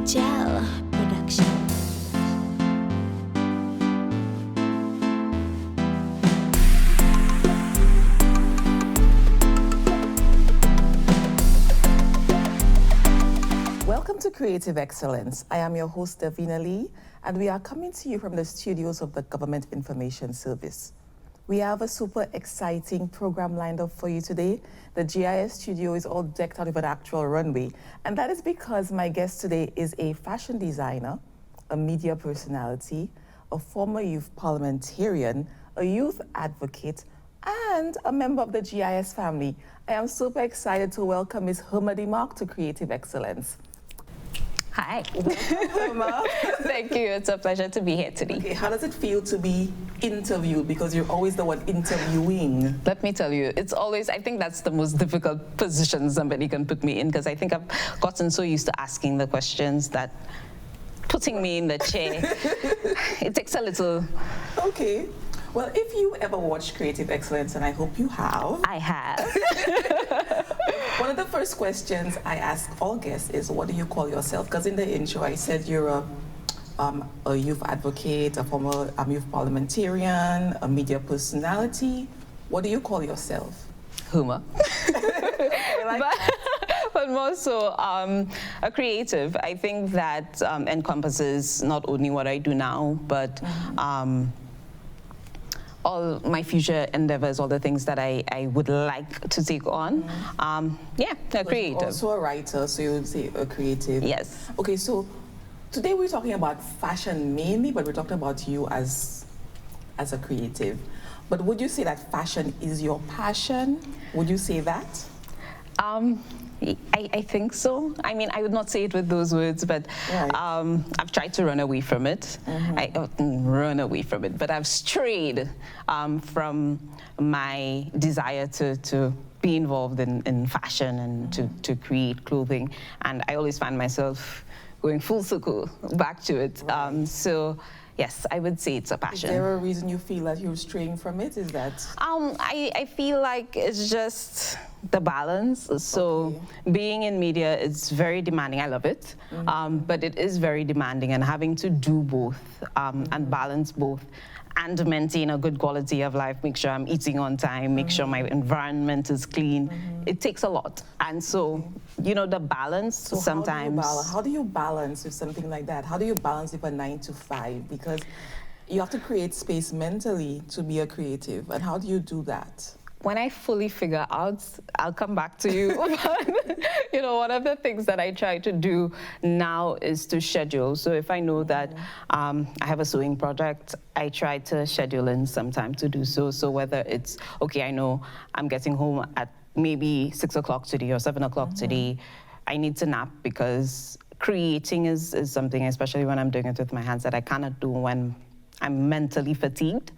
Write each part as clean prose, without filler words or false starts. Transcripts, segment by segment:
Gel Production. Welcome to Creative Excellence. I am your host, Davina Lee, and we are coming to you from the studios of the Government Information Service. We have a super exciting program lined up for you today. The GIS studio is all decked out with an actual runway, and that is because my guest today is a fashion designer, a media personality, a former youth parliamentarian, a youth advocate, and a member of the GIS family. I am super excited to welcome Ms. Herma Demacque to Creative Excellence. Hi. Herma. Thank you. It's a pleasure to be here today. Okay, how does it feel to be interviewed? Because you're always the one interviewing. Let me tell you, it's always, I think that's the most difficult position somebody can put me in, because I think I've gotten so used to asking the questions that putting me in the chair, it takes a little. Okay. Well, if you ever watched Creative Excellence, and I hope you have. I have. One of the first questions I ask all guests is, what do you call yourself? Because in the intro, I said you're a youth advocate, a former youth parliamentarian, a media personality. What do you call yourself? Herma. But more so a creative. I think that encompasses not only what I do now, but all my future endeavors, all the things that I would like to take on. Yeah, a creative. Also a writer, so you would say a creative. Yes. Okay, so today we're talking about fashion mainly, but we're talking about you as a creative. But would you say that fashion is your passion? Would you say that? I think so. I mean, I would not say it with those words, but right. I've tried to run away from it. Run away from it, but I've strayed from my desire to be involved in fashion and to create clothing. And I always find myself going full circle back to it. Right. So yes, I would say it's a passion. Is there a reason you feel that you're straying from it? Is that? I feel like it's just the balance. So being in media is very demanding. I love it, but it is very demanding, and having to do both and balance both and maintain a good quality of life, make sure I'm eating on time, make sure my environment is clean. It takes a lot. And so, you know, the balance so sometimes. How do you balance with something like that? How do you balance with a 9 to 5? Because you have to create space mentally to be a creative. And how do you do that? When I fully figure out, I'll come back to you. But, you know, one of the things that I try to do now is to schedule. So if I know that I have a sewing project, I try to schedule in some time to do so. So whether it's, okay, I know I'm getting home at maybe 6 o'clock today or 7 o'clock today, I need to nap, because creating is something, especially when I'm doing it with my hands, that I cannot do when I'm mentally fatigued.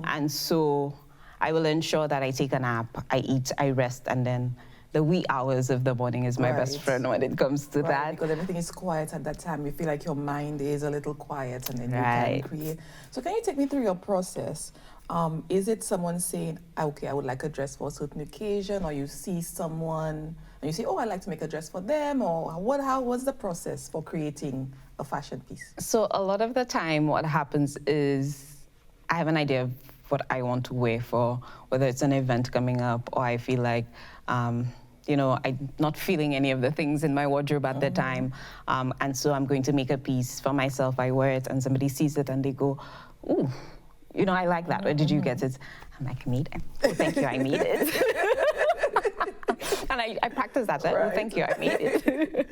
And so I will ensure that I take a nap, I eat, I rest, and then the wee hours of the morning is my best friend when it comes to that. Because everything is quiet at that time. You feel like your mind is a little quiet, and then you can create. So can you take me through your process? Is it someone saying, okay, I would like a dress for a certain occasion, or you see someone and you say, oh, I'd like to make a dress for them, or what's the process for creating a fashion piece? So a lot of the time what happens is I have an idea of what I want to wear for, whether it's an event coming up, or I feel like, you know, I'm not feeling any of the things in my wardrobe at the time. And so I'm going to make a piece for myself. I wear it and somebody sees it and they go, ooh, you know, I like that. Where did you get it? I'm like, I made it. Oh, thank you, I made it. And I practice that. Oh, thank you, I made it.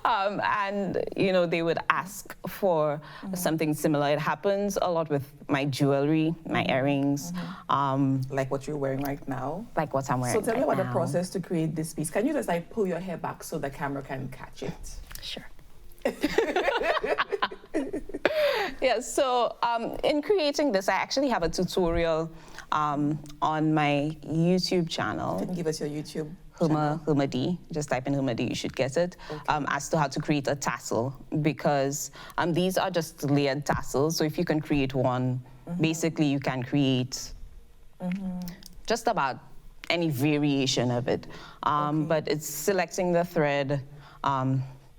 And, you know, they would ask for something similar. It happens a lot with my jewelry, my earrings. Like what you're wearing right now? Like what I'm wearing So tell me right about now. the process to create this piece. Can you just like pull your hair back so the camera can catch it? Sure. Yeah, so in creating this, I actually have a tutorial on my YouTube channel. Can you give us your YouTube? Herma D. Just type in Herma D, you should get it. As to how to create a tassel, because these are just layered tassels. So if you can create one, basically you can create just about any variation of it. But it's selecting the thread,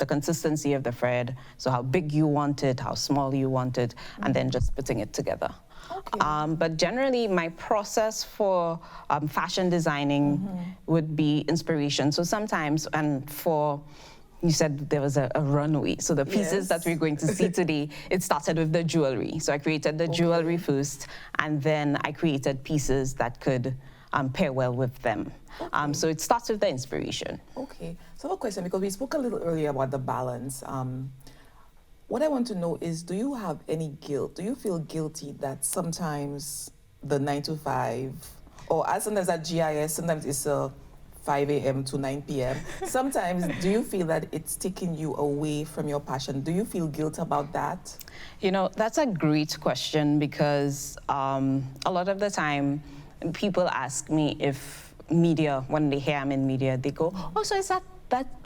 the consistency of the thread, so how big you want it, how small you want it, and then just putting it together. Okay. But generally, my process for fashion designing would be inspiration. So sometimes, and for, you said there was a runway. So the pieces that we're going to see today, it started with the jewelry. So I created the jewelry first, and then I created pieces that could pair well with them. So it starts with the inspiration. Okay. So a question, because we spoke a little earlier about the balance. What I want to know is, do you have any guilt? Do you feel guilty that sometimes the 9 to 5, or as sometimes at GIS, sometimes it's a 5 a.m. to 9 p.m. Sometimes, do you feel that it's taking you away from your passion? Do you feel guilt about that? You know, that's a great question, because a lot of the time, people ask me if media, when they hear I'm in media, they go, oh, so is that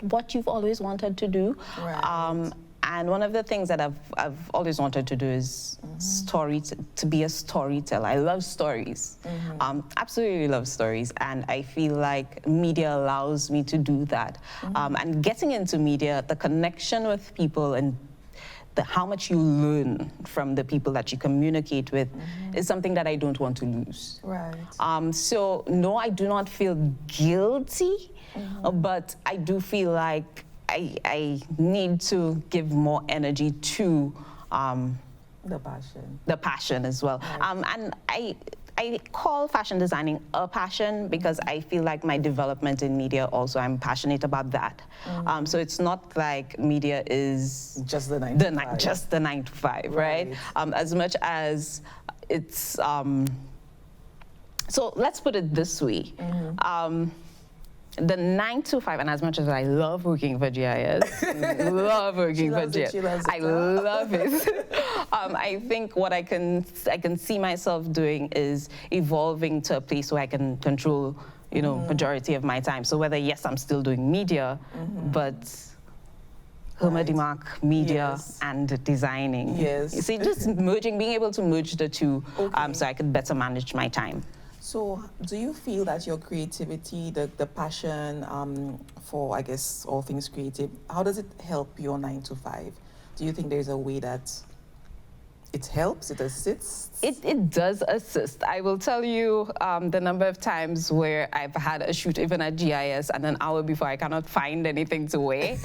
what you've always wanted to do? Right. And one of the things that I've always wanted to do is to be a storyteller. I love stories, absolutely love stories, and I feel like media allows me to do that. And getting into media, the connection with people and how much you learn from the people that you communicate with is something that I don't want to lose. Right. So no, I do not feel guilty, but I do feel like I need to give more energy to the passion as well. Right. And I call fashion designing a passion because I feel like my development in media also, I'm passionate about that. So it's not like media is just the 9 to 5. Just the 9 to 5, right? As much as it's, so let's put it this way. The 9 to 5, and as much as I love working for GIS, love working for GIS, I love it. I think what I can see myself doing is evolving to a place where I can control, you know, majority of my time. So whether, yes, I'm still doing media, but Herma Demacque, media and designing. Yes. You see, just merging, being able to merge the two, so I could better manage my time. So do you feel that your creativity, the passion for, I guess, all things creative, how does it help your 9 to 5? Do you think there's a way that it helps, it assists? It does assist. I will tell you the number of times where I've had a shoot even at GIS and an hour before I cannot find anything to wear.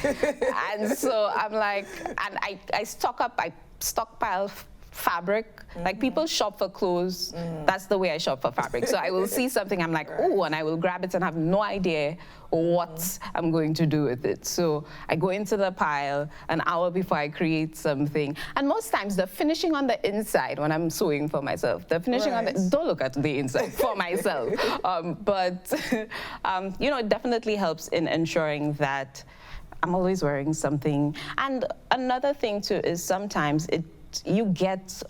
And so I'm like, and I stockpile fabric. Like people shop for clothes, that's the way I shop for fabric. So I will see something, I'm like, oh, and I will grab it and have no idea what I'm going to do with it. So I go into the pile an hour before I create something. And most times the finishing on the inside, when I'm sewing for myself, the finishing on the, don't look at the inside for myself. But you know, it definitely helps in ensuring that I'm always wearing something. And another thing too is sometimes you get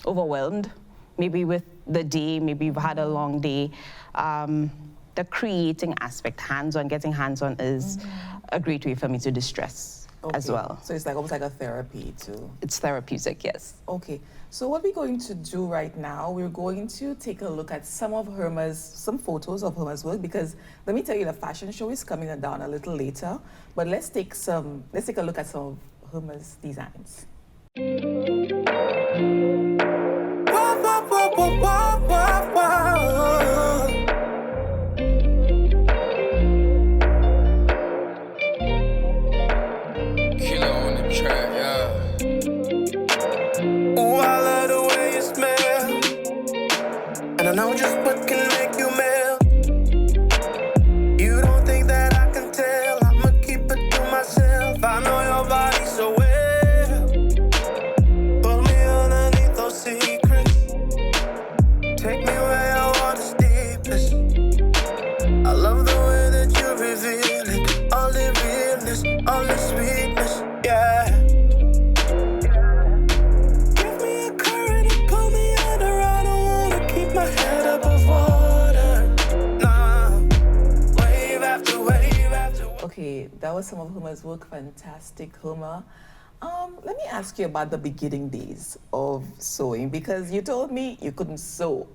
overwhelmed, maybe with the day, maybe you've had a long day. The creating aspect, getting hands-on is a great way for me to distress as well. So it's like almost like a therapy too. It's therapeutic, yes. Okay, so what we're going to do right now, we're going to take a look at some photos of Herma's work, because let me tell you, the fashion show is coming down a little later, but let's take a look at some of Herma's designs. Killer on the track, yeah. Ooh, I love the way you smell, and I know just what can make you melt. You don't think that I can tell? I'ma keep it to myself. I know your body so well. Take me where your water's deepest. I love the way that you reveal it. All the realness, all the sweetness, yeah. Give me a current and pull me under. I don't wanna keep my head above water. Nah, wave after wave after wave. Okay, that was some of Herma's work. Fantastic, Herma. Let me ask you about the beginning days of sewing, because you told me you couldn't sew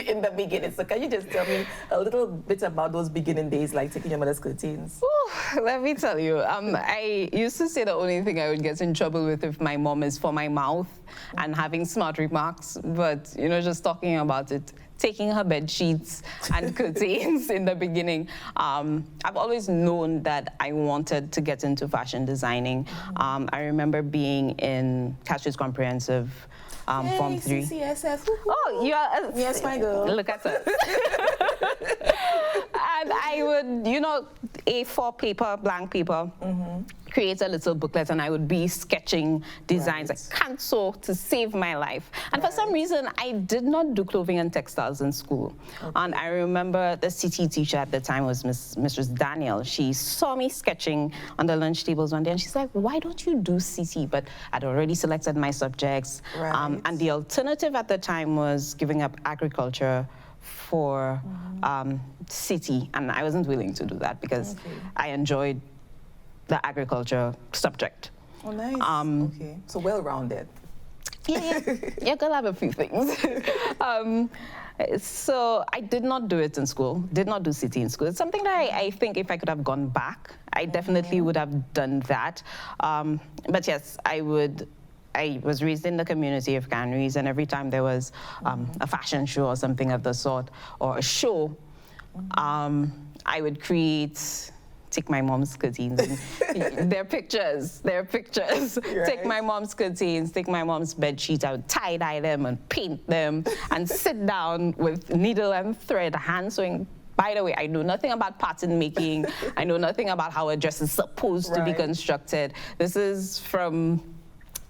in the beginning. So can you just tell me a little bit about those beginning days, like taking your mother's curtains? Ooh, let me tell you, I used to say the only thing I would get in trouble with my mom is for my mouth and having smart remarks. But, you know, just talking about it, taking her bed sheets and curtains in the beginning. I've always known that I wanted to get into fashion designing. I remember being in Cashier's Comprehensive Form 3. CCSF. Oh, you are... Yes, my girl. Look at us. And I would, you know, A4 paper, blank paper, create a little booklet, and I would be sketching designs. Right. I can't sew to save my life. And for some reason, I did not do clothing and textiles in school. And I remember the CT teacher at the time was Mrs. Daniel. She saw me sketching on the lunch tables one day, and she's like, why don't you do CT? But I'd already selected my subjects. Right. And the alternative at the time was giving up agriculture for city, and I wasn't willing to do that because I enjoyed the agriculture subject. Oh, nice. Okay, so well-rounded. Yeah, you're gonna have a few things. So I did not do it in school, did not do city in school. It's something that I think if I could have gone back, I definitely would have done that. But yes, I was raised in the community of Canries, and every time there was a fashion show or something of the sort, or a show, I would take my mom's curtains, and their pictures. Right. Take my mom's curtains, take my mom's bed sheets, I would tie-dye them and paint them, and sit down with needle and thread, hand sewing. By the way, I know nothing about pattern making. I know nothing about how a dress is supposed to be constructed. This is from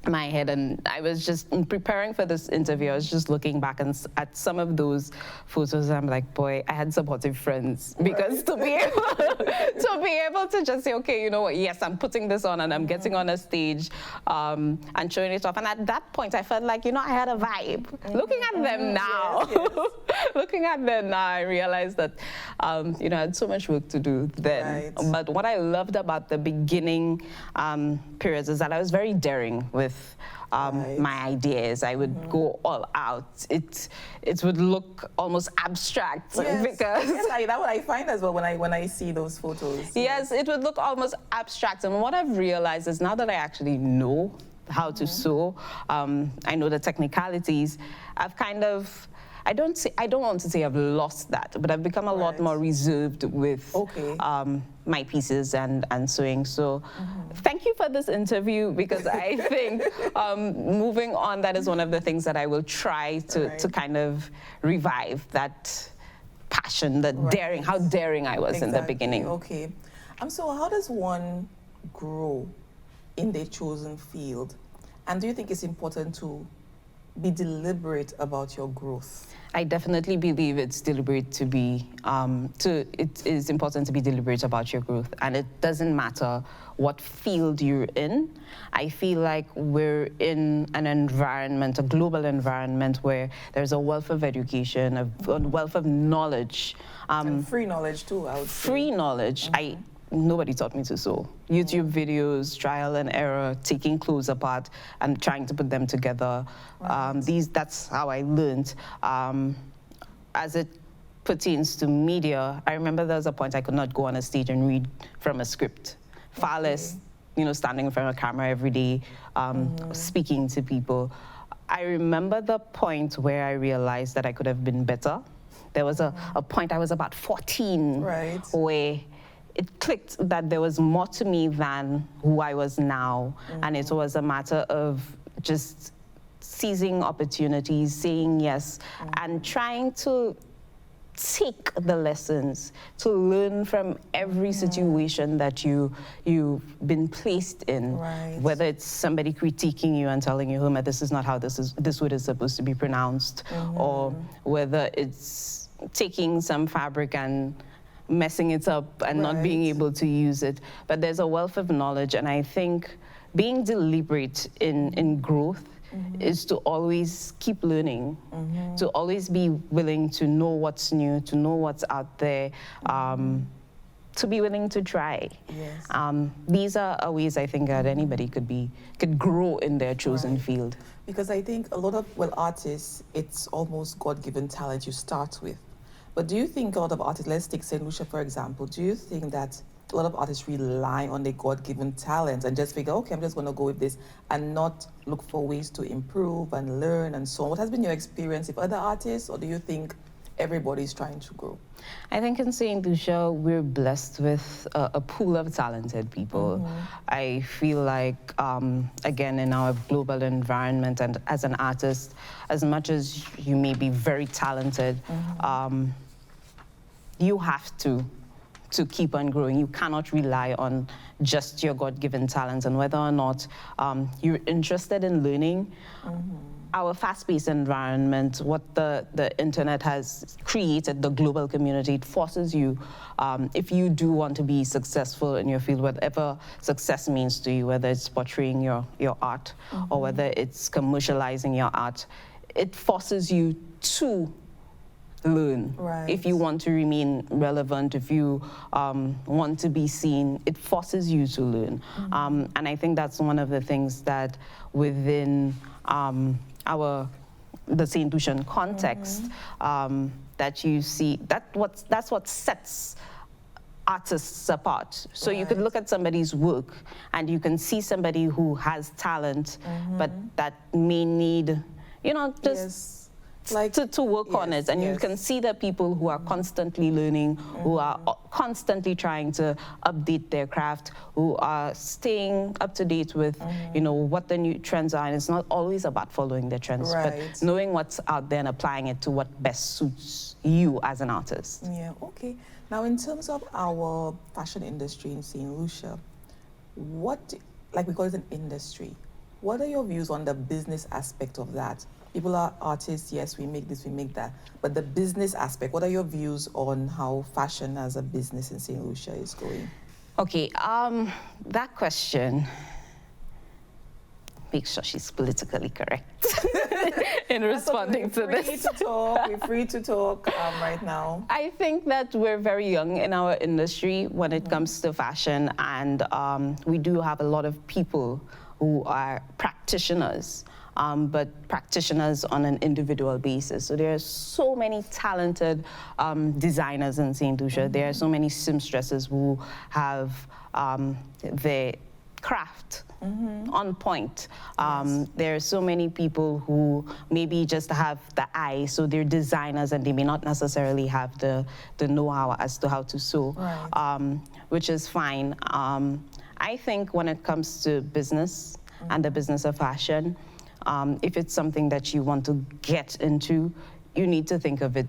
my head, and I was just preparing for this interview. I was just looking back at some of those photos, and I'm like, boy, I had supportive friends, because to be able to just say, okay, you know what, yes, I'm putting this on and I'm getting on a stage and showing it off. And at that point, I felt like, you know, I had a vibe. Looking at them now, looking at them now, I realized that, you know, I had so much work to do then. Right. But what I loved about the beginning periods is that I was very daring with my ideas. I would go all out. It would look almost abstract, because that's what I find as well when I see those photos. Yes, it would look almost abstract. And what I've realized is now that I actually know how to sew, I know the technicalities, I've kind of, I don't want to say I've lost that, but I've become a lot more reserved with my pieces and sewing. So thank you for this interview, because I think moving on, that is one of the things that I will try to kind of revive, that passion, the daring, how daring I was in the beginning. Okay. So how does one grow in their chosen field? And do you think it's important to be deliberate about your growth? I definitely believe it's deliberate to be, it is important to be deliberate about your growth, and it doesn't matter what field you're in. I feel like we're in an environment, a global environment, where there's a wealth of education, a wealth of knowledge. And free knowledge too, I would say. Free knowledge. Nobody taught me to sew. YouTube videos, trial and error, taking clothes apart and trying to put them together. That's how I learned. As it pertains to media, I remember there was a point I could not go on a stage and read from a script. Far less, you know, standing in front of a camera every day, speaking to people. I remember the point where I realized that I could have been better. There was a point, I was about 14, where it clicked that there was more to me than who I was now. And it was a matter of just seizing opportunities, saying yes, and trying to take the lessons, to learn from every situation that you've been placed in. Whether it's somebody critiquing you and telling you, Herma, this is not how this word is supposed to be pronounced, or whether it's taking some fabric and messing it up and not being able to use it. But there's a wealth of knowledge, and I think being deliberate in growth is to always keep learning, to always be willing to know what's new, to know what's out there, to be willing to try. Yes. These are ways I think that anybody could grow in their chosen field. Because I think a lot of, well, artists, it's almost God-given talent you start with. But do you think a lot of artists, let's take St. Lucia for example, do you think that a lot of artists rely on their God-given talent and just figure, okay, I'm just going to go with this and not look for ways to improve and learn and so on? What has been your experience with other artists, or do you think everybody's trying to grow? I think in St. Lucia, we're blessed with a pool of talented people. I feel like, again, in our global environment and as an artist, as much as you may be very talented, you have to keep on growing. You cannot rely on just your God-given talents, and whether or not you're interested in learning. Our fast-paced environment, what the internet has created, the global community, it forces you, if you do want to be successful in your field, whatever success means to you, whether it's portraying your art or whether it's commercializing your art, it forces you to learn. Right. If you want to remain relevant, if you want to be seen, it forces you to learn. And I think that's one of the things that within the St. Lucian context that you see, that's what sets artists apart. So you could look at somebody's work and you can see somebody who has talent, but that may need, you know, just like to work on it, and you can see the people who are constantly learning, who are constantly trying to update their craft, who are staying up to date with you know, what the new trends are. And it's not always about following the trends, but knowing what's out there and applying it to what best suits you as an artist. Yeah, okay. Now, in terms of our fashion industry in St. Lucia, what, like we call it an industry, what are your views on the business aspect of that? People are artists, yes, we make this, we make that. But the business aspect, what are your views on how fashion as a business in St. Lucia is going? Okay, that question, make sure she's politically correct in responding to this. We're free to talk right now. I think that we're very young in our industry when it comes to fashion, and we do have a lot of people who are practitioners. But practitioners on an individual basis. So there are so many talented designers in St. Lucia. There are so many seamstresses who have their craft on point. There are so many people who maybe just have the eye, so they're designers and they may not necessarily have the know-how as to how to sew, which is fine. I think when it comes to business and the business of fashion, if it's something that you want to get into, you need to think of it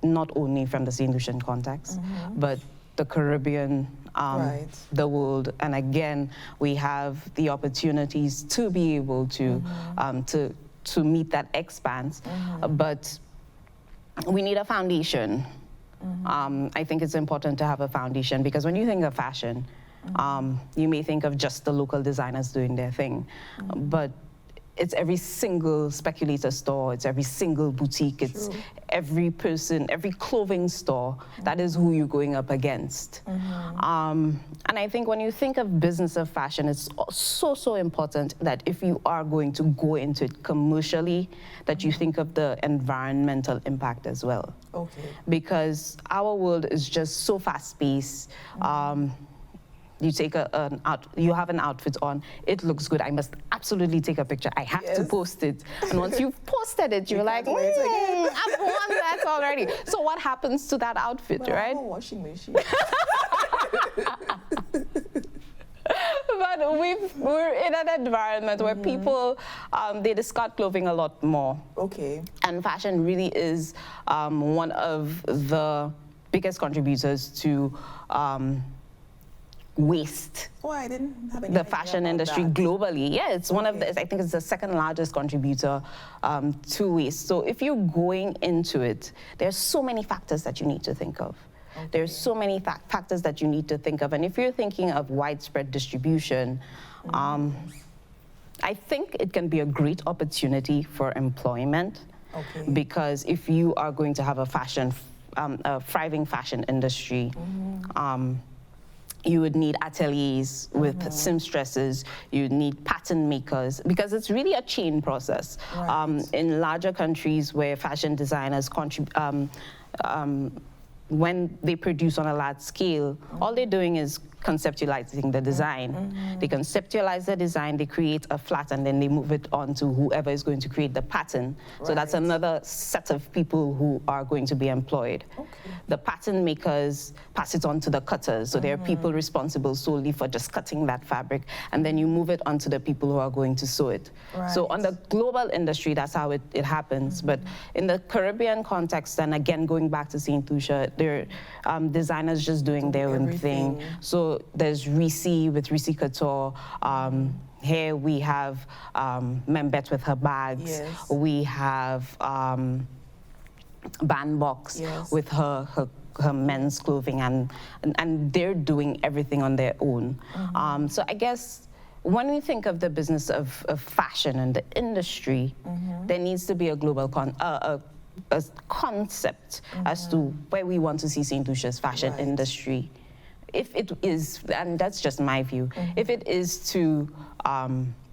not only from the St. Lucian context, but the Caribbean, the world. And again, we have the opportunities to be able to meet that expanse, but we need a foundation. I think it's important to have a foundation, because when you think of fashion, you may think of just the local designers doing their thing, but it's every single speculator store, it's every single boutique, it's every person, every clothing store. That is who you're going up against. And I think when you think of business of fashion, it's so important that if you are going to go into it commercially, that you think of the environmental impact as well. Okay. Because our world is just so fast-paced. You take you have an outfit on, it looks good, I must absolutely take a picture, I have to post it. And once you've posted it, you're like, I've won that already. So what happens to that outfit, right? I have a washing machine. But we're in an environment where people, they discard clothing a lot more. Okay. And fashion really is one of the biggest contributors to waste. Oh, I didn't have any the idea fashion about industry that. globally. Yeah, it's one of the, I think it's the second largest contributor to waste. So if you're going into it, there's so many factors that you need to think of. There's so many factors that you need to think of. And if you're thinking of widespread distribution, I think it can be a great opportunity for employment. Because if you are going to have a thriving fashion industry, you would need ateliers with seamstresses, you'd need pattern makers, because it's really a chain process. Right. In larger countries where fashion designers when they produce on a large scale, all they're doing is conceptualizing the design. They conceptualize the design, they create a flat, and then they move it on to whoever is going to create the pattern. So that's another set of people who are going to be employed. Okay. The pattern makers pass it on to the cutters. So there are people responsible solely for just cutting that fabric, and then you move it on to the people who are going to sew it. Right. So on the global industry, that's how it happens. But in the Caribbean context, and again, going back to St. Lucia, there are designers just doing their own thing. So there's Reese with Reese Couture. Here we have Membet with her bags. Yes. We have Bandbox with her men's clothing, and they're doing everything on their own. So I guess when we think of the business of fashion and the industry, there needs to be a global a concept as to where we want to see St. Lucia's fashion industry. If it is, and that's just my view, if it is to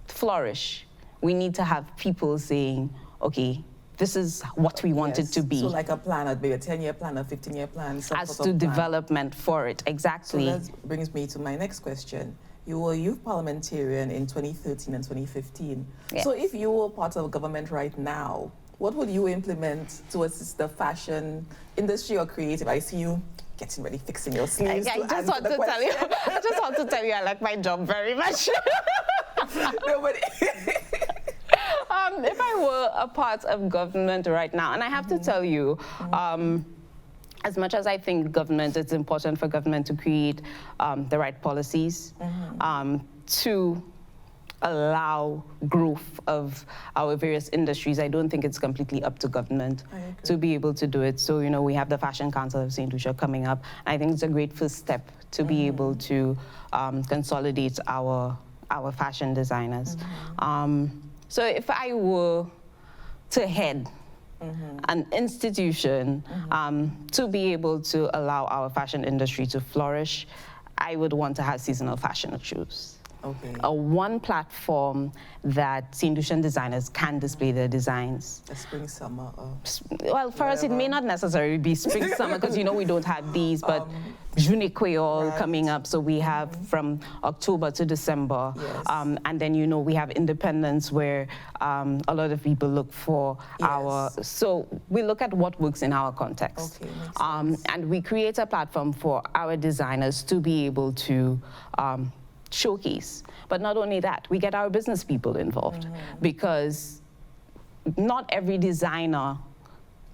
flourish, we need to have people saying, okay, this is what we want it to be. So like a plan, maybe a 10-year plan, a 15-year plan. As to development for it, exactly. So that brings me to my next question. You were a youth parliamentarian in 2013 and 2015. Yes. So if you were part of government right now, what would you implement to assist the fashion industry or creative? I see you getting ready, fixing your sleeves. I just want to tell you, I just want to tell you, I like my job very much. No, but if I were a part of government right now, and I have to tell you, as much as I think government, it's important for government to create the right policies to allow growth of our various industries. I don't think it's completely up to government to be able to do it. So, you know, we have the Fashion Council of St. Lucia coming up. I think it's a great first step to be able to consolidate our fashion designers. So if I were to head an institution to be able to allow our fashion industry to flourish, I would want to have seasonal fashion shows. Okay. A one platform that St. Lucian designers can display their designs. A spring, summer. Well, for us, it may not necessarily be spring, summer, because, you know, we don't have these, but Junie Creole coming up. So we have from October to December. Yes. And then, you know, we have Independence, where a lot of people look for our, so we look at what works in our context. Okay, makes sense. And we create a platform for our designers to be able to showcase. But not only that, we get our business people involved, because not every designer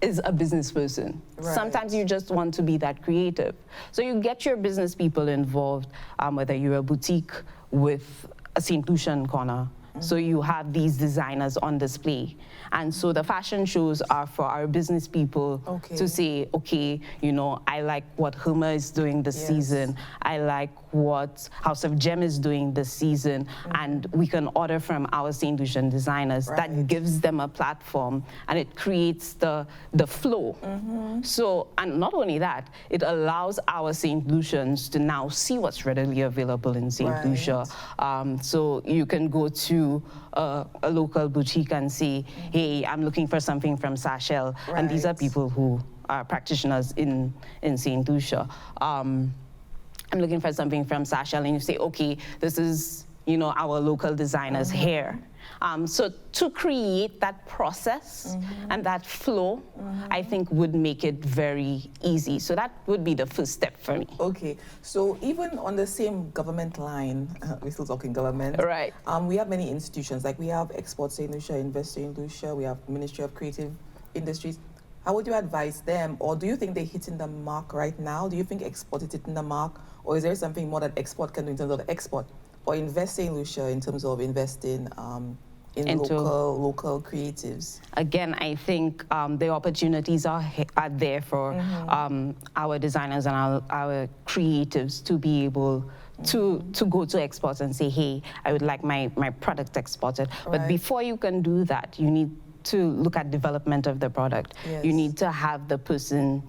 is a business person. Right. Sometimes you just want to be that creative. So you get your business people involved, whether you're a boutique with a St. Lucian corner. So you have these designers on display. And so the fashion shows are for our business people to say, okay, you know, I like what Herma is doing this season. I like what House of Gem is doing this season. And we can order from our St. Lucian designers. That gives them a platform, and it creates the flow. So, and not only that, it allows our St. Lucians to now see what's readily available in St. Lucia. So you can go to a local boutique and say, hey, I'm looking for something from Sachel. And these are people who are practitioners in St. Lucia. I'm looking for something from Sachel, and you say, okay, this is, you know, our local designers here. So to create that process and that flow, I think would make it very easy. So that would be the first step for me. Okay, so even on the same government line, we're still talking government. Right. We have many institutions, like we have Export St. Lucia, Invest St. Lucia, we have Ministry of Creative Industries. How would you advise them, or do you think they're hitting the mark right now? Do you think Export is hitting the mark, or is there something more that Export can do in terms of export? Or Invest St. Lucia in terms of investing in local creatives? Again, I think the opportunities are there for our designers and our creatives to be able to go to exports and say, hey, I would like my product exported. But before you can do that, you need to look at development of the product. Yes. You need to have the person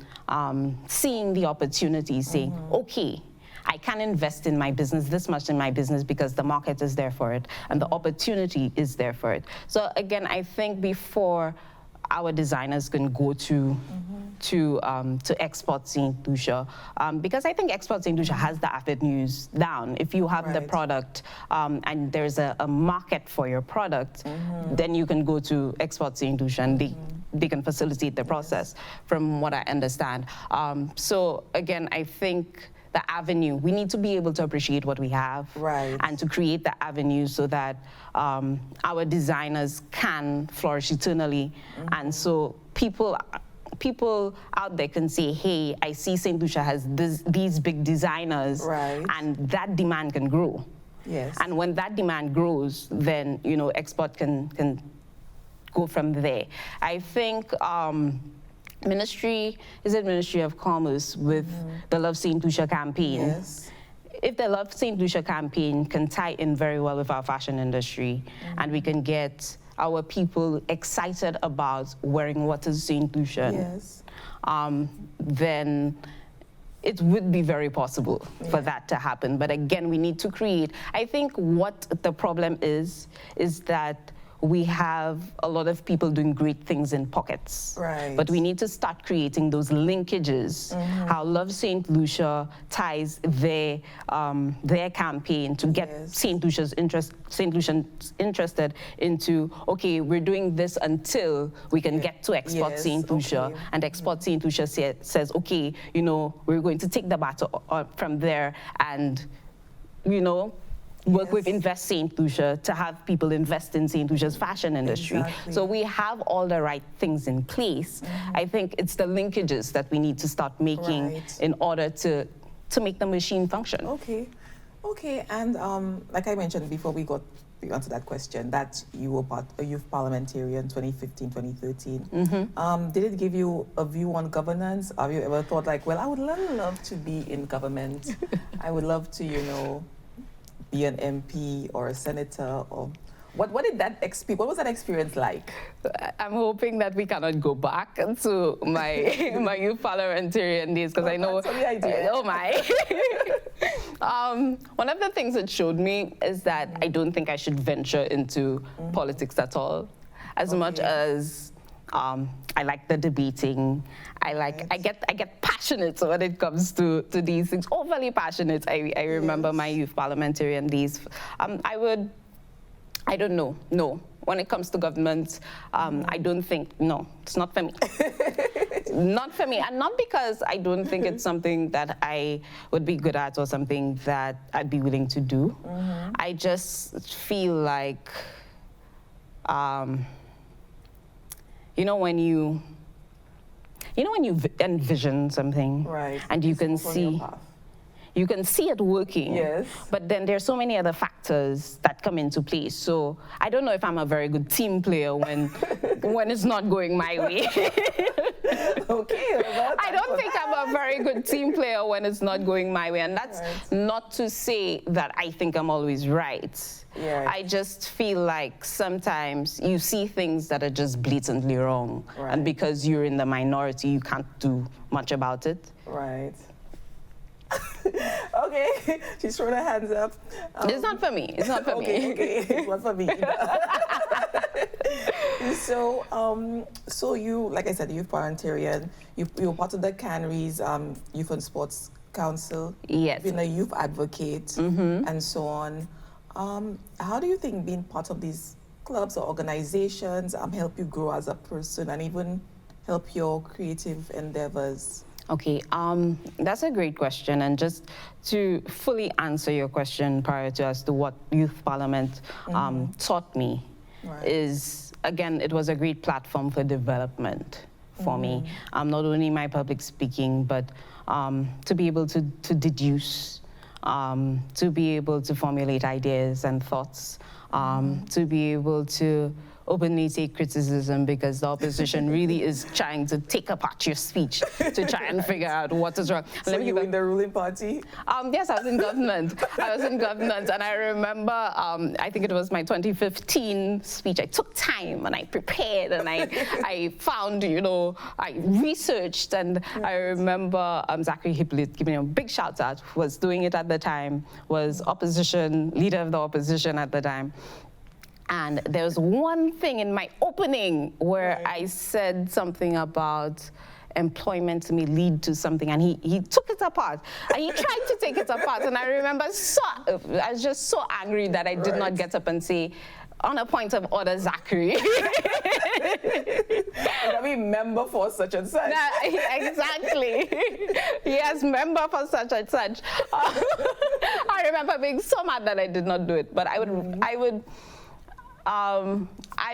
seeing the opportunity, saying, okay, I can invest in my business, this much in my business, because the market is there for it and the opportunity is there for it. So again, I think before our designers can go to Export St. Lucia, because I think Export St. Lucia has the avenues down. If you have the product and there's a market for your product, then you can go to Export St. Lucia and they can facilitate the process, from what I understand. So again, I think the avenue, we need to be able to appreciate what we have, and to create the avenue so that our designers can flourish eternally. And so people out there can say, hey, I see St. Lucia has these big designers, and that demand can grow. Yes. And when that demand grows, then, you know, export can go from there. I think Ministry of Commerce with the Love St. Lucia campaign. Yes. If the Love St. Lucia campaign can tie in very well with our fashion industry, and we can get our people excited about wearing what is St. Lucia, then it would be very possible for that to happen. But again, we need to create. I think what the problem is that we have a lot of people doing great things in pockets. But we need to start creating those linkages, how Love St. Lucia ties their campaign to get St. Lucians interested into, okay, we're doing this until we can get to Export St. Lucia. And Export St. Lucia says, okay, you know, we're going to take the battle from there and, you know, work with Invest St. Lucia to have people invest in St. Lucia's fashion industry. So we have all the right things in place. I think it's the linkages that we need to start making in order to make the machine function. Okay, and like I mentioned before we got to that question, that you were a youth parliamentarian 2015, 2013. Did it give you a view on governance? Have you ever thought like, well, I would love to be in government. I would love to, you know, be an MP or a senator, or what did that what was that experience like? I'm hoping that we cannot go back to my my youth parliamentarian days, because I know. Oh my! One of the things it showed me is that I don't think I should venture into politics at all, as much as I like the debating. I get passionate when it comes to these things, overly passionate. I remember my youth parliamentarian days. I don't know, no. When it comes to government, I don't think, no, it's not for me. Not for me, and not because I don't think it's something that I would be good at or something that I'd be willing to do. I just feel like, you know, when you envision something, and you can see it working, but then there's so many other factors that come into place. So I don't know if I'm a very good team player when it's not going my way. I don't think I'm a very good team player when it's not going my way, and that's not to say that I think I'm always right. I just feel like sometimes you see things that are just blatantly wrong, and because you're in the minority, you can't do much about it. Okay, she's throwing her hands up. It's not for me. It's not for me. It's not for me. So you, like I said, youth parliamentarian. You were part of the Canneries Youth and Sports Council. Yes. You've been a youth advocate and so on. How do you think being part of these clubs or organizations help you grow as a person and even help your creative endeavors? Okay, that's a great question. And just to fully answer your question prior to as to what Youth Parliament taught me is, again, it was a great platform for development for me. Not only my public speaking, but to be able to deduce, to be able to formulate ideas and thoughts, to be able to openly take criticism because the opposition really is trying to take apart your speech to try and figure out what is wrong. So you were in the ruling party? Yes, I was in government. I was in government, and I remember, I think it was my 2015 speech. I took time and I prepared and I found, I researched, and I remember Zachary Hippolyte giving a big shout out, who was doing it at the time, was leader of the opposition at the time. And there was one thing in my opening where I said something about employment may lead to something, and he took it apart. And he tried to take it apart, and I remember I was just so angry that I did not get up and say, on a point of order, Zachary. I mean, member for such and such. Exactly. Yes, member for such and such. I remember being so mad that I did not do it, but I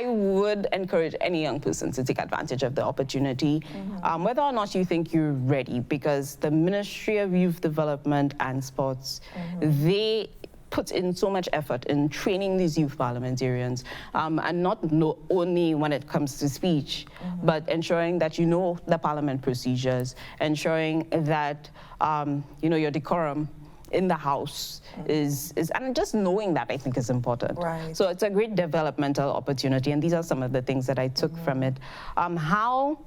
would encourage any young person to take advantage of the opportunity, whether or not you think you're ready, because the Ministry of Youth Development and Sports, they put in so much effort in training these youth parliamentarians, and not only when it comes to speech, but ensuring that you know the parliament procedures, ensuring that your decorum in the house is and just knowing that, I think, is important. Right. So it's a great developmental opportunity, and these are some of the things that I took from it. How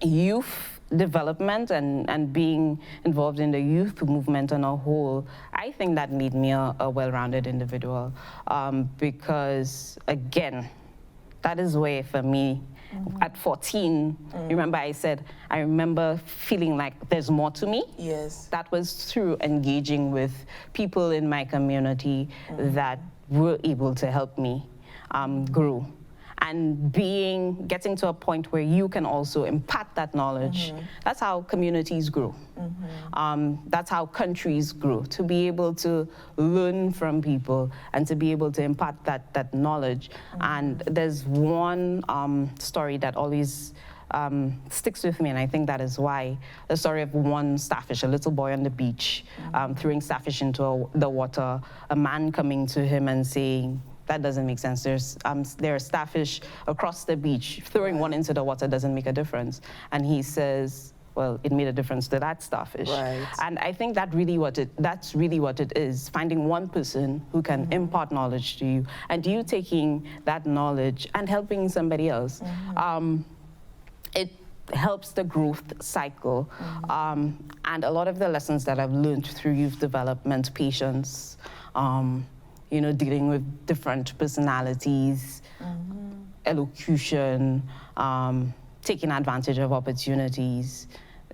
youth development and being involved in the youth movement on a whole, I think that made me a well-rounded individual, because, again, that is where, for me, at 14, remember I said, I remember feeling like there's more to me. Yes. That was through engaging with people in my community that were able to help me grow. And getting to a point where you can also impart that knowledge. That's how communities grow. That's how countries grow, to be able to learn from people and to be able to impart that knowledge. And there's one story that always sticks with me, and I think that is why, the story of one starfish, a little boy on the beach, throwing starfish into the water, a man coming to him and saying, that doesn't make sense. There are starfish across the beach. Throwing one into the water doesn't make a difference. And he says, well, it made a difference to that starfish. Right. And I think that's really what it is, finding one person who can impart knowledge to you, and you taking that knowledge and helping somebody else. It helps the growth cycle. And a lot of the lessons that I've learned through youth development, patience, dealing with different personalities, elocution, taking advantage of opportunities,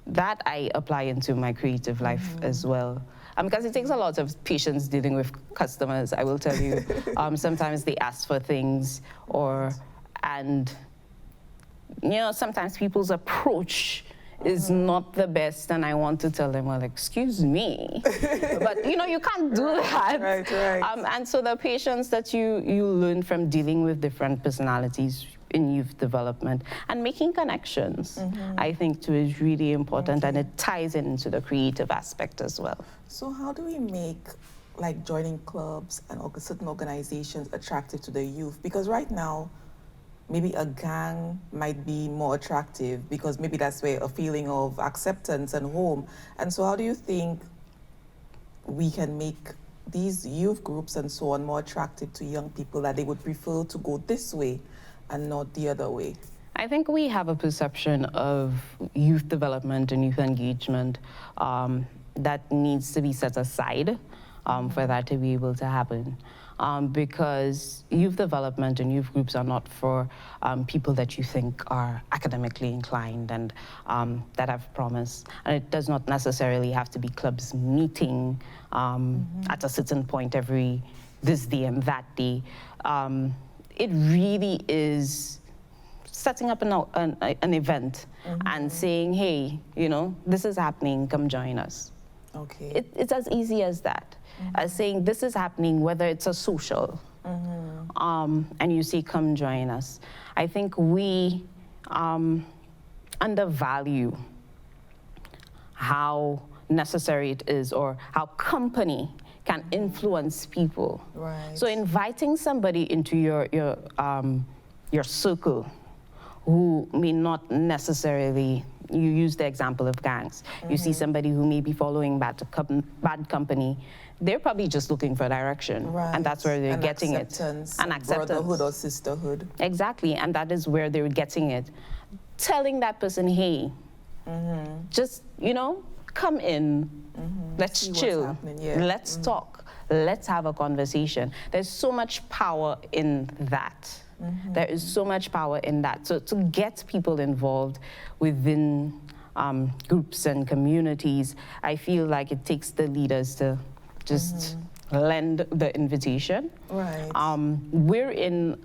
that I apply into my creative life as well. Because it takes a lot of patience dealing with customers, I will tell you. Sometimes they ask for things, and sometimes people's approach is not the best, and I want to tell them, well, excuse me, but you can't do that. Right. And so the patience that you learn from dealing with different personalities in youth development and making connections, I think too is really important, and it ties into the creative aspect as well. So how do we make joining clubs and certain organizations attractive to the youth? Because right now, maybe a gang might be more attractive because maybe that's where a feeling of acceptance and home. And so how do you think we can make these youth groups and so on more attractive to young people, that they would prefer to go this way and not the other way? I think we have a perception of youth development and youth engagement that needs to be set aside for that to be able to happen. Because youth development and youth groups are not for people that you think are academically inclined and that have promise. And it does not necessarily have to be clubs meeting at a certain point this day and that day. It really is setting up an event and saying, hey, this is happening, come join us. Okay. It's as easy as that. As saying this is happening, whether it's a social, and you say, come join us. I think we undervalue how necessary it is, or how company can influence people. Right. So inviting somebody into your your circle who may not necessarily, you use the example of gangs. You see somebody who may be following bad company, they're probably just looking for direction. Right. And that's where they're getting it. And acceptance. Brotherhood or sisterhood. Exactly, and that is where they're getting it. Telling that person, hey, just, come in, let's See chill, let's talk, let's have a conversation. There's so much power in that. There is so much power in that. So to get people involved within groups and communities, I feel like it takes the leaders to just lend the invitation. Right. We're in,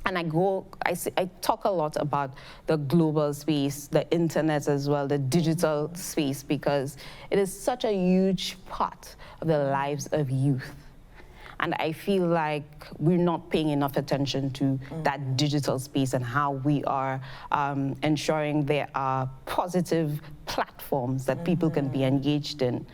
and I talk a lot about the global space, the internet as well, the digital space, because it is such a huge part of the lives of youth. And I feel like we're not paying enough attention to that digital space and how we are ensuring there are positive platforms that people can be engaged in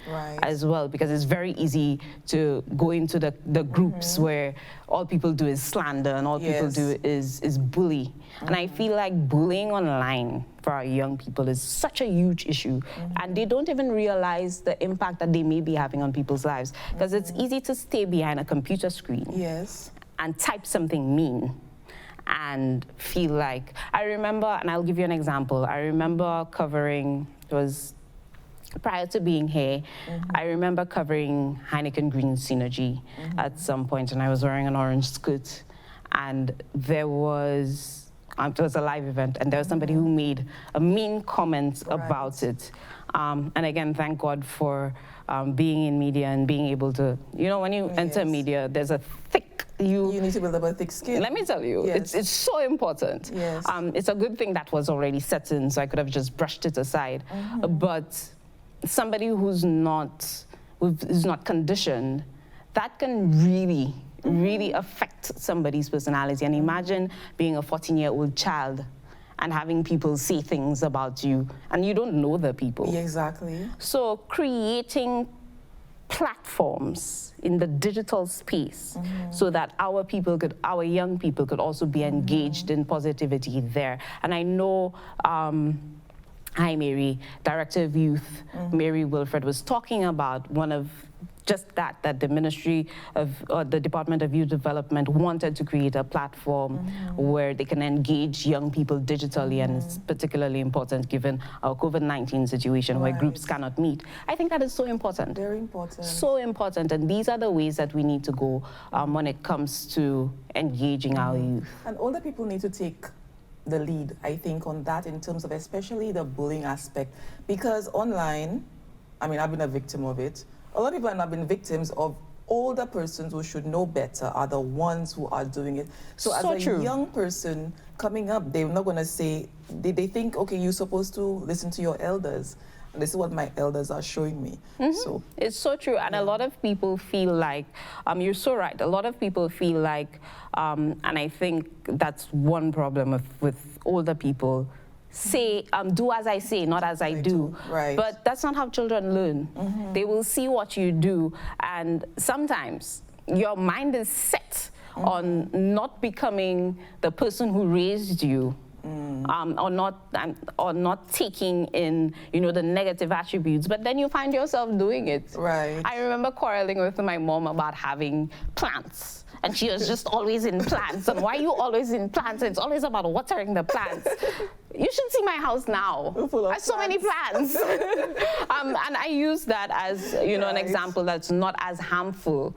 as well, because it's very easy to go into the groups where all people do is slander and all people do is bully. And I feel like bullying online for our young people is such a huge issue, and they don't even realize the impact that they may be having on people's lives, because it's easy to stay behind a computer screen and type something mean and feel like, I remember, and I'll give you an example, I remember covering, it was prior to being here, I remember covering Heineken Green Synergy at some point, and I was wearing an orange skirt, and there was it was a live event, and there was somebody who made a mean comment about it. And again, thank God for being in media and being able to, when you enter media, there's a thick, you need to build up a thick skin. Let me tell you, it's so important. It's a good thing that was already set in, so I could have just brushed it aside. But somebody who's not conditioned, that can really affect somebody's personality. And imagine being a 14-year-old child and having people say things about you, and you don't know the people. Exactly. So creating platforms in the digital space so that our young people could also be engaged in positivity there. And I know, hi Mary, Director of Youth, Mary Wilfred was talking about one of just that the Ministry of, the Department of Youth Development wanted to create a platform where they can engage young people digitally, and it's particularly important given our COVID-19 situation where groups cannot meet. I think that is so important. Very important. So important, and these are the ways that we need to go when it comes to engaging our youth. And older people need to take the lead, I think, on that in terms of especially the bullying aspect, because online, I mean, I've been a victim of it. A lot of people have been victims of older persons who should know better are the ones who are doing it. So as a young person coming up, they're not going to say, they think, okay, you're supposed to listen to your elders. And this is what my elders are showing me. So it's so true. And a lot of people feel like, you're so right, a lot of people feel like, and I think that's one problem with older people, say, do as I say, not as I do. Right. But that's not how children learn. They will see what you do, and sometimes your mind is set on not becoming the person who raised you, or not taking in, the negative attributes, but then you find yourself doing it. Right. I remember quarreling with my mom about having plants. And she was just always in plants. And why are you always in plants? And it's always about watering the plants. You should see my house now. I have so many plants. And I use that as, an example that's not as harmful.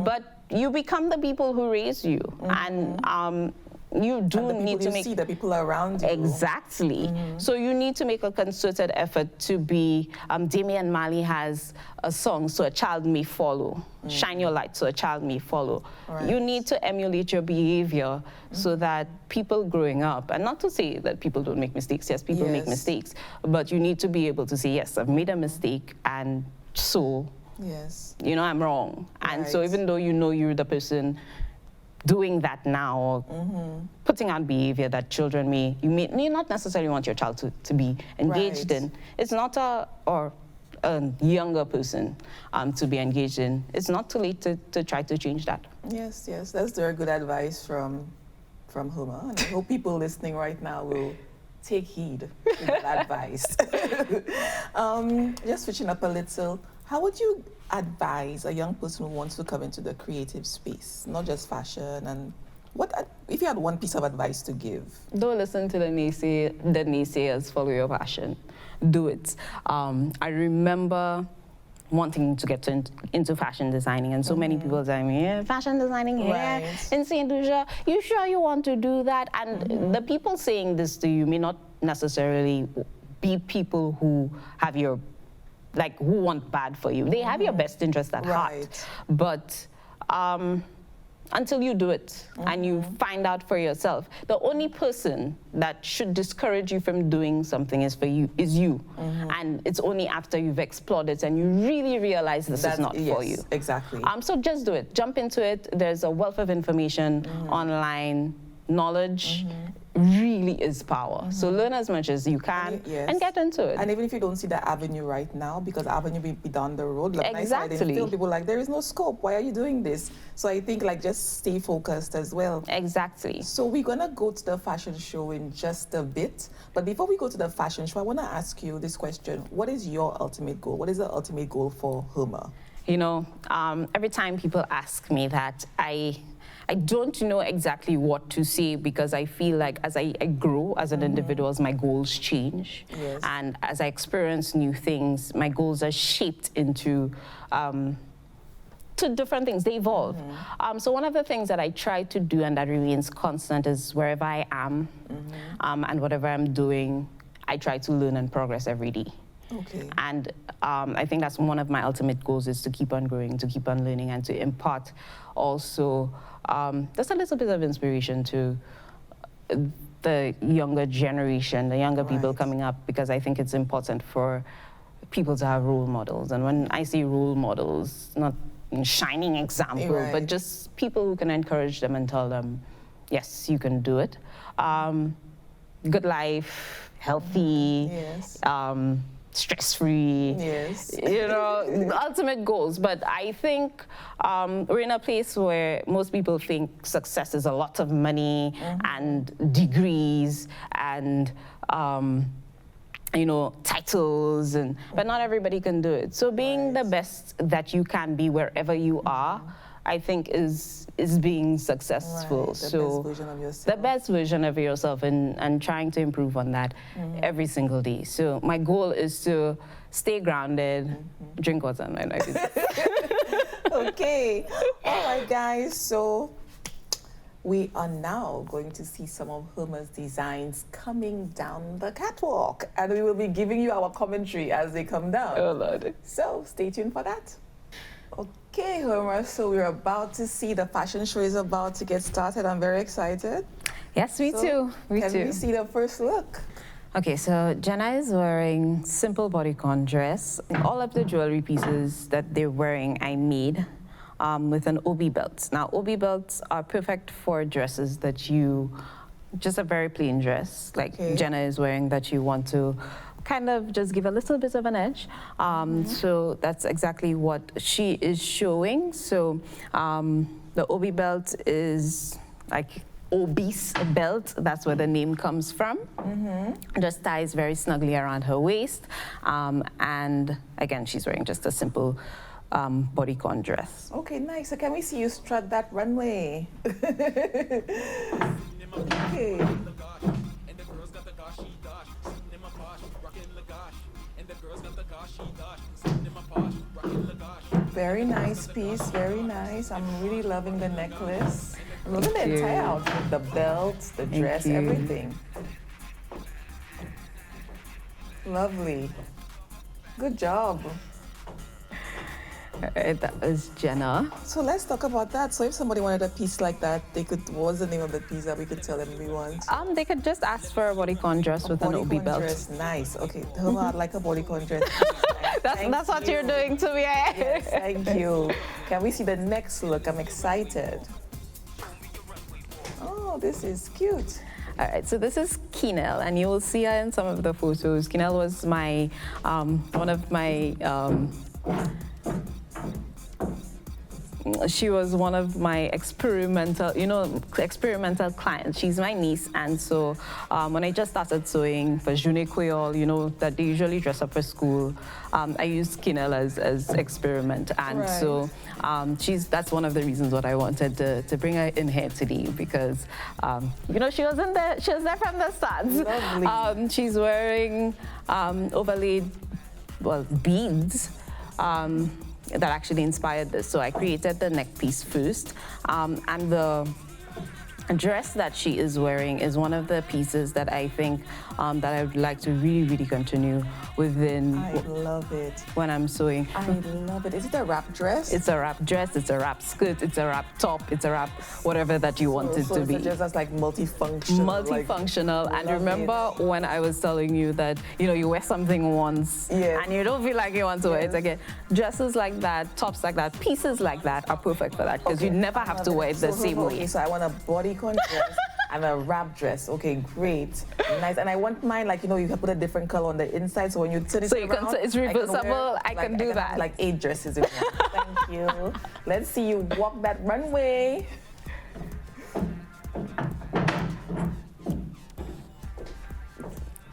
But you become the people who raise you. And you do need to make... see the people around you. Exactly. So you need to make a concerted effort to be... Damian Marley has a song, So a Child May Follow. Shine your light so a child may follow. Right. You need to emulate your behavior so that people growing up, and not to say that people don't make mistakes, yes, people make mistakes, but you need to be able to say, yes, I've made a mistake, and so, I'm wrong. And so even though you're the person doing that now, or putting out behavior that children may not necessarily want your child to be engaged in, it's not a younger person to be engaged in. It's not too late to try to change that. Yes, that's very good advice from from Herma, and I hope people listening right now will take heed to that advice. Just switching up a little, how would you advise a young person who wants to come into the creative space, not just fashion, and if you had one piece of advice to give? Don't listen to the naysayers, follow your passion. Do it. I remember wanting to get into fashion designing, and so many people tell me, yeah, fashion designing here in St. Lucia, you sure you want to do that? And the people saying this to you may not necessarily be people who have your, like, who want bad for you. They have your best interest at heart. But until you do it and you find out for yourself, the only person that should discourage you from doing something is you. And it's only after you've explored it and you really realize this is not for you. Exactly. So just do it. Jump into it. There's a wealth of information online. Knowledge really is power. So learn as much as you can and get into it. And even if you don't see the avenue right now, because avenue will be down the road. Like exactly. Still people like, there is no scope. Why are you doing this? So I think like just stay focused as well. Exactly. So we're gonna go to the fashion show in just a bit. But before we go to the fashion show, I wanna ask you this question. What is your ultimate goal? What is the ultimate goal for Herma? You know, every time people ask me that, I don't know exactly what to say, because I feel like as I grow as an individual, as my goals change. And as I experience new things, my goals are shaped into to different things. They evolve. So one of the things that I try to do and that remains constant is wherever I am and whatever I'm doing, I try to learn and progress every day. And I think that's one of my ultimate goals, is to keep on growing, to keep on learning, and to impart also just a little bit of inspiration to the younger generation, the younger people coming up, because I think it's important for people to have role models. And when I say role models, not a shining example, but just people who can encourage them and tell them, yes, you can do it. Good life, healthy, stress-free, you know, ultimate goals. But I think we're in a place where most people think success is a lot of money and degrees and, you know, titles, but not everybody can do it. So being the best that you can be wherever you are, I think is being successful. The best version of yourself. The best version of yourself, and trying to improve on that every single day. So my goal is to stay grounded, drink water, and like Okay. All right, guys. So we are now going to see some of Herma's designs coming down the catwalk, and we will be giving you our commentary as they come down. Oh, Lord. So stay tuned for that. Okay, Herma, so we're about to see the fashion show is about to get started. I'm very excited. Yes, me too. Can we see the first look? Okay, so Jenna is wearing simple bodycon dress. All of the jewelry pieces that they're wearing, I made with an obi belt. Now, obi belts are perfect for dresses that just a very plain dress, like Jenna is wearing, that you want to kind of just give a little bit of an edge. So that's exactly what she is showing. So the obi belt is like obese belt. That's where the name comes from. Just ties very snugly around her waist. And again, she's wearing just a simple bodycon dress. Okay, nice. So can we see you strut that runway? Okay. Very nice piece, very nice. I'm really loving the necklace. Look at the entire outfit, the belts, the dress, everything. Lovely. Good job. That was Jenna. So let's talk about that. So if somebody wanted a piece like that, what's the name of the piece that we could tell them we want? They could just ask for a bodycon dress with an obi belt. Dress, nice. Okay, Herma, I'd like a bodycon dress. That's what you're doing to me. Yes, thank you. Can we see the next look? I'm excited. Oh, this is cute. All right, so this is Kinel, and you will see her in some of the photos. Kinel was my one of my she was one of my experimental clients. She's my niece, and so when I just started sewing for Journée Creole, that they usually dress up for school, I used Kinel as experiment, and so that's one of the reasons what I wanted to bring her in here today, because she was there from the start. Lovely. She's wearing overlaid beads. That actually inspired this. So I created the neck piece first, and the dress that she is wearing is one of the pieces that I think that I would like to really, really continue within. I love it. When I'm sewing. I love it. Is it a wrap dress? It's a wrap dress, it's a wrap skirt, it's a wrap top, it's a wrap whatever that you want it to be. So it's just that's like multifunctional. Multifunctional. And remember when I was telling you that, you wear something once and you don't feel like you want to wear it again. Dresses like that, tops like that, pieces like that are perfect for that, because you never have to wear it the same way. So I want a bodycon dress and a wrap dress. Okay, great. Nice. And I want mine, you can put a different color on the inside, so when you turn it around, it's reversible. I can do that. Have, like 8 dresses in one. Thank you. Let's see you walk that runway.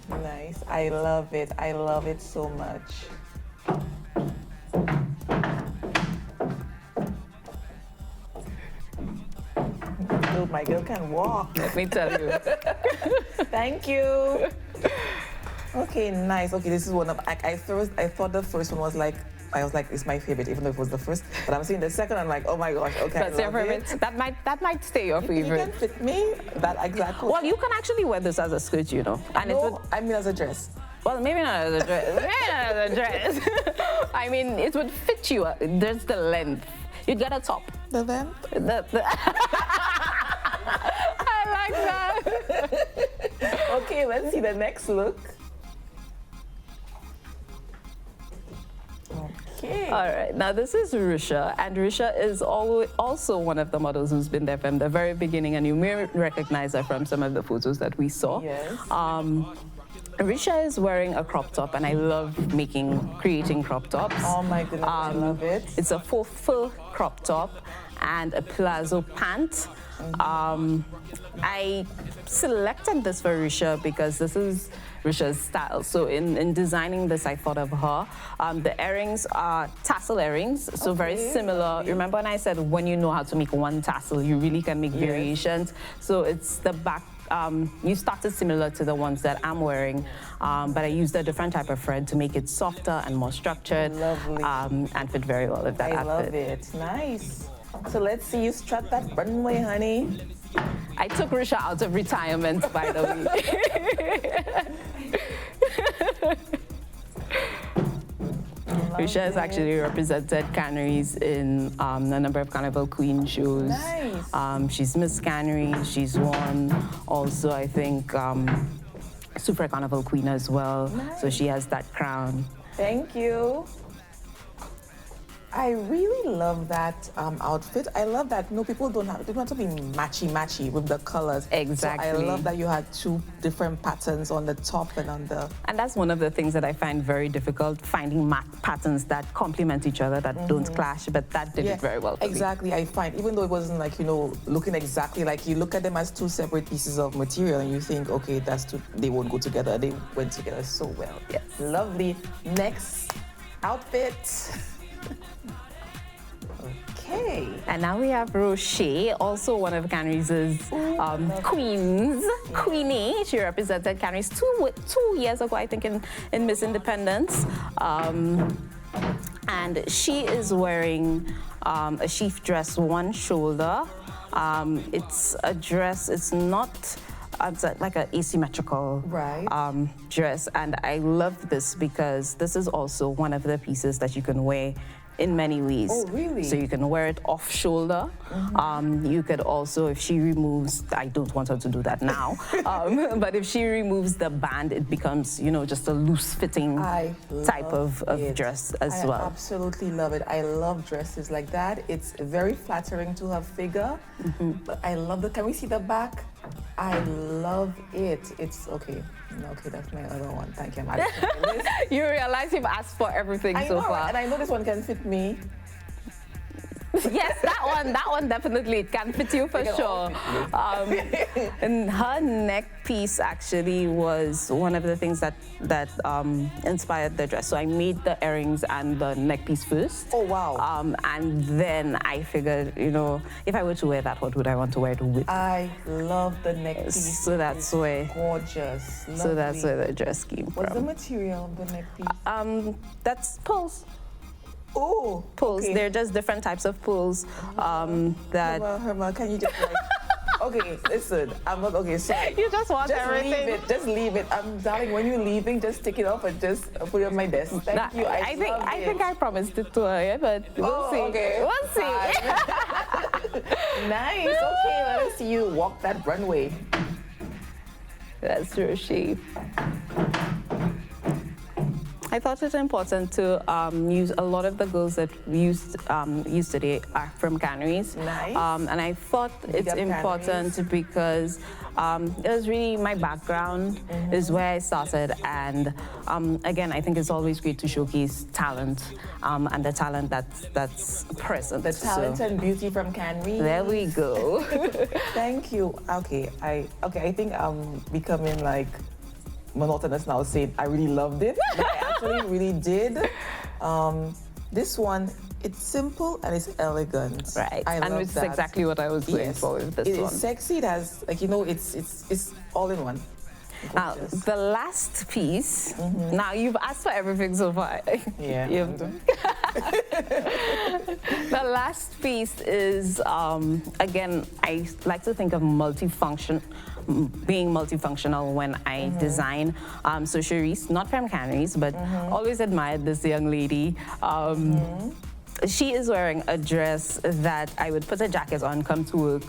Nice. I love it. I love it so much. My girl can walk. Let me tell you. Thank you. Okay, nice. Okay, this is one of I thought the first one was it's my favorite, even though it was the first. But I'm seeing the second, I'm like, oh my gosh, okay. That's your favorite. That might stay your favorite. You can fit me that exactly. Well, you can actually wear this as a skirt, And I mean as a dress. Well, maybe not as a dress. Maybe not as a dress. I mean, it would fit you. There's the length. You'd get a top. The length? I like that. Okay, let's see the next look. Okay. All right. Now, this is Lucia, and Lucia is also one of the models who's been there from the very beginning, and you may recognize her from some of the photos that we saw. Yes. Lucia is wearing a crop top, and I love creating crop tops. Oh my goodness, I love it. It's a full crop top and a palazzo pant. I selected this for Lucia because this is Lucia's style. So in designing this, I thought of her. The earrings are tassel earrings, so very similar. Remember when I said when you know how to make one tassel, you really can make variations. So it's the back. You started similar to the ones that I'm wearing, but I used a different type of thread to make it softer and more structured. Lovely. And fit very well with that outfit. I love it. Nice. So let's see you strut that runway, honey. I took Lucia out of retirement, by the way. Lucia has actually represented Canaries in a number of Carnival Queen shows. Nice. She's Miss Canary. She's won also, I think, Super Carnival Queen as well. Nice. So she has that crown. Thank you. I really love that outfit. I love that people don't have to be matchy with the colors. Exactly. So I love that you had 2 different patterns on the top and on the. And that's one of the things that I find very difficult, finding patterns that complement each other, that don't clash. But that did it very well for exactly. me. I find, even though it wasn't looking exactly like, you look at them as 2 separate pieces of material and you think, okay, they won't go together. They went together so well. Yes. Lovely. Next outfit. Okay. And now we have Rocher, also one of Canaries' queens. Queenie. She represented Canaries two years ago, I think, in Miss Independence. And she is wearing a sheath dress, one shoulder. It's a dress, it's not like an asymmetrical dress. And I love this because this is also one of the pieces that you can wear in many ways. Oh, really? So you can wear it off shoulder. You could also, if she removes, I don't want her to do that now, but if she removes the band, it becomes, just a loose fitting type of dress as well. I absolutely love it. I love dresses like that. It's very flattering to her figure, but I love can we see the back? I love it. It's okay. Okay, that's my other one. Thank you. You realize you've asked for everything so far. And I know this one can fit me. Yes, that one definitely. It can fit you for sure. And her neck piece actually was one of the things that inspired the dress. So I made the earrings and the neck piece first. Oh, wow. And then I figured, you know, if I were to wear that, what would I want to wear it with? I love the neck piece. So that's where. Gorgeous. Lovely. So that's where the dress came from. What's the material of the neck piece? That's pearls. Oh, Pearls. okay. They're just different types of pearls. That. Herma, can you just like? Okay, listen. I'm not okay. So You just want everything. leave it. Just leave it. Darling, when you're leaving, just take it off and just put it on my desk. Thank you. I think I promised it to her, yeah, but we'll see. Okay. We'll see. Nice. Okay, let us see you walk that runway. That's your shape. I thought it important to use a lot of the girls that we used today are from canneries. Nice. And I thought it's important because it was really my background is where I started. And again, I think it's always great to showcase talent and the talent that's present. The talent and beauty from canneries. There we go. Thank you. Okay, I think I'm becoming like monotonous now saying I really loved it. But I actually really did. This one, it's simple and it's elegant. Right. I and love it's that. exactly what I was going for with this one. It is sexy. It has, like, you know, it's all in one. Now, the last piece, now you've asked for everything so far. Yeah. The last piece is, again, I like to think of being multifunctional when I design. So Cherise, not from canneries, but always admired this young lady. She is wearing a dress that I would put a jacket on, come to work,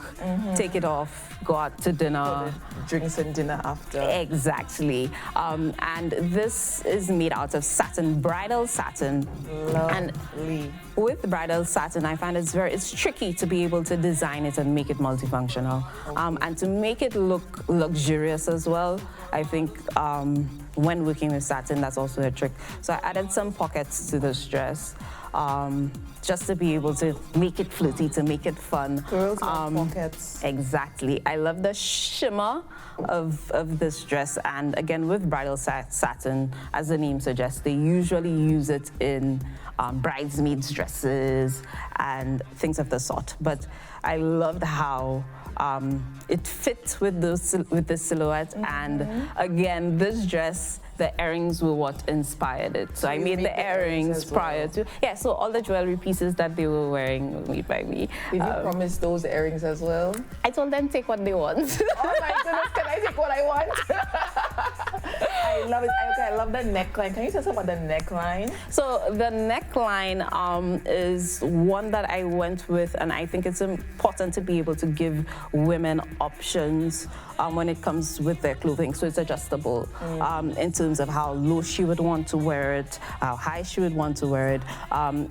take it off, go out to dinner. Drinks and dinner after. Exactly. And this is made out of satin, bridal satin. Lovely. And with bridal satin, I find it's tricky to be able to design it and make it multifunctional. And to make it look luxurious as well. I think when working with satin, that's also a trick. So I added some pockets to this dress. Just to be able to make it flirty, to make it fun. Girls love pockets. Exactly. I love the shimmer of this dress, and again with bridal satin, as the name suggests, they usually use it in bridesmaids' dresses and things of the sort. But I loved how it fits with the silhouette, and again, this dress, the earrings were what inspired it. So I made the earrings prior to. Yeah, so all the jewelry pieces that they were wearing were made by me. Did you promise those earrings as well? I told them take what they want. Oh my goodness, can I take what I want? I love it. Okay, I love the neckline. Can you tell us about the neckline? So the neckline is one that I went with, and I think it's important to be able to give women options when it comes with their clothing. So it's adjustable in terms of how low she would want to wear it, how high she would want to wear it.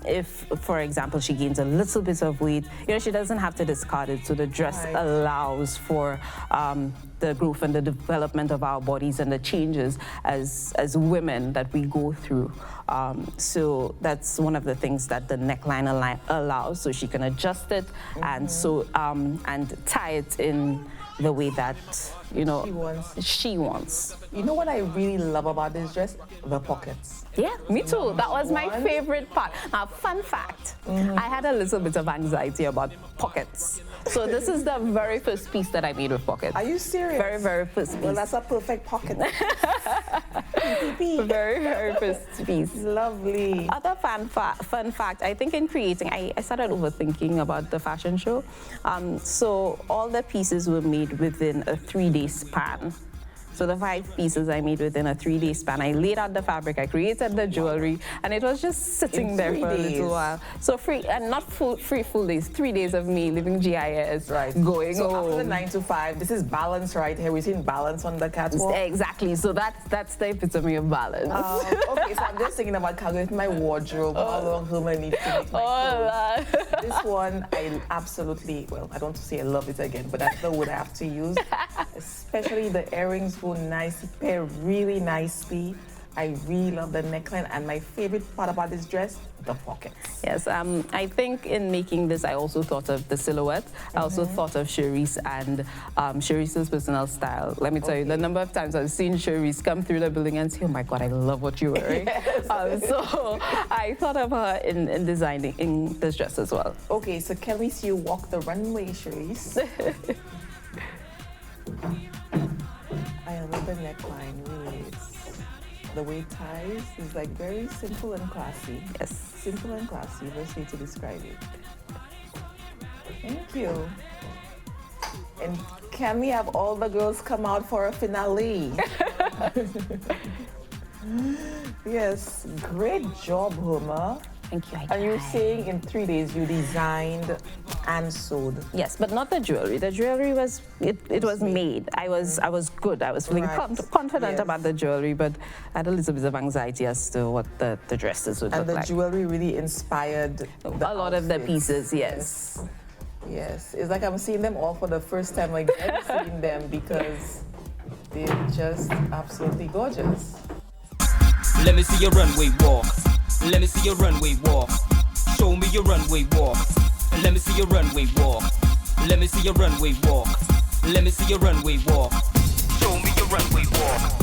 If, for example, she gains a little bit of weight, you know, she doesn't have to discard it. So the dress allows for the growth and the development of our bodies and the changes as women that we go through. So that's one of the things that the neckline allows. So she can adjust it and and tie it in the way that, you know, she wants. You know what I really love about this dress? The pockets. Yeah, me too. That was my favorite part. Now, fun fact, I had a little bit of anxiety about pockets. So this is the very first piece that I made with pockets. Are you serious? Very, very first piece. Well, that's a perfect pocket. Very, very first piece. Lovely. Other fun fact, I think in creating, I started overthinking about the fashion show. So all the pieces were made within a 3-day span. So the 5 pieces I made within a 3-day span. I laid out the fabric, I created the jewelry, and it was just sitting there for a little while. So free, and not full days, 3 days of me living GIS, going so home. After the 9 to 5, this is balance right here. We've seen balance on the catwalk. Exactly, so that's the epitome of balance. Okay, so I'm just thinking about calculating my wardrobe, how long Herma needs to make my clothes. This one, I absolutely, well, I don't want to say I love it again, but that's the word I have to use. Especially the earrings go nicely, pair really nicely. I really love the neckline, and my favorite part about this dress, the pockets. Yes, I think in making this, I also thought of the silhouette. I also thought of Cherise and Cherise's personal style. Let me tell you, the number of times I've seen Cherise come through the building and say, oh my God, I love what you're wearing. Yes. So I thought of her in designing this dress as well. Okay, so can we see you walk the runway, Cherise? I love the neckline, really. The way it ties is like very simple and classy. Yes. Simple and classy, best way to describe it. Thank you. And can we have all the girls come out for a finale? Yes, great job, Herma. Thank you. And you're saying in 3 days you designed and sewed. Yes, but not the jewelry. The jewelry was it was made. I was good. I was feeling confident about the jewelry, but I had a little bit of anxiety as to what the dresses would look like. And the jewelry really inspired a lot of the pieces. Yes. Yes, it's like I'm seeing them all for the first time again, seeing them because they're just absolutely gorgeous. Let me see your runway walk. Let me see your runway walk. Show me your runway walk. Let me see your runway walk. Let me see your runway walk. Let me see your runway walk. Show me your runway walk.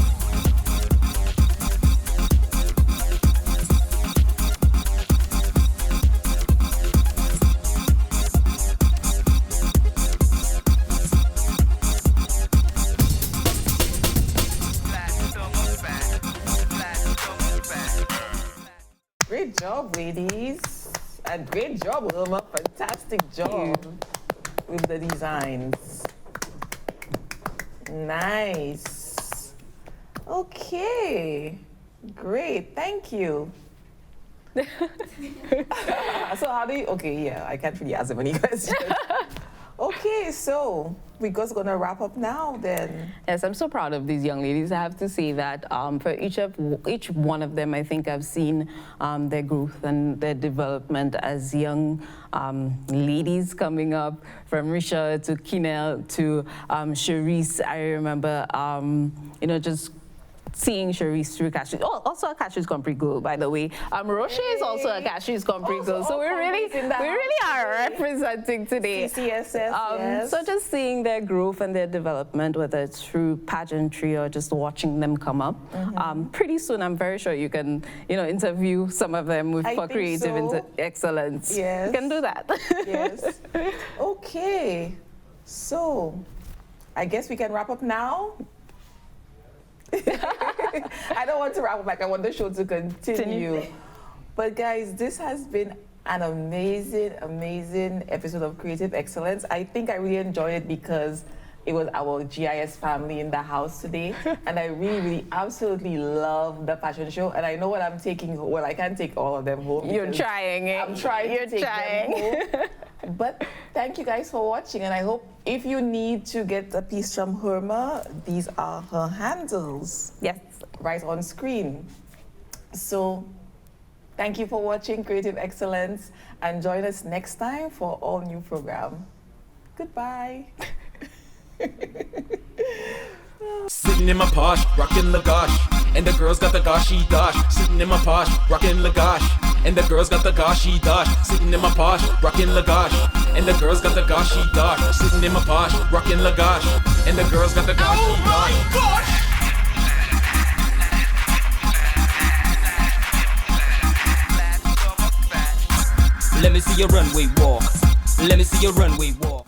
Great job, ladies. And great job, Herma. Fantastic job with the designs. Nice. Okay. Great. Thank you. So how do you... Okay, yeah, I can't really ask them any questions. Okay, so we're just going to wrap up now then. Yes, I'm so proud of these young ladies. I have to say that for each one of them, I think I've seen their growth and their development as young ladies coming up, from Risha to Kinel to Cherise. I remember, just seeing Cherise through Cashews. Oh, also a Cashews Compris girl, by the way. Roche is also a Cashews Compris girl. So we really are representing today. CCSS, yes. So just seeing their growth and their development, whether it's through pageantry or just watching them come up. Pretty soon, I'm very sure you can, interview some of them for creative excellence. Yes. You can do that. Yes. Okay. So, I guess we can wrap up now. I don't want to wrap up, I want the show to continue. But guys, this has been an amazing episode of Creative Excellence. I think I really enjoyed it because it was our GIS family in the house today. And I really absolutely love the fashion show. And I know what I'm taking, well, I can't take all of them home. You're trying it. I'm trying to take them home. But thank you guys for watching, and I hope if you need to get a piece from Herma, these are her handles. Yes. Right on screen. So thank you for watching Creative Excellence, and join us next time for an all-new program. Goodbye. Sitting in my posh, rockin' Lagash, and the girls got the goshy dash. Sitting in my posh, rockin' Lagash, and the girls got the goshy dash. Sitting in my posh, rockin' Lagash, and the girls got the goshy dash. Sitting in my posh, rockin' Lagash, and the girls got the goshy dash. Oh my gosh! Let me see your runway walk. Let me see your runway walk.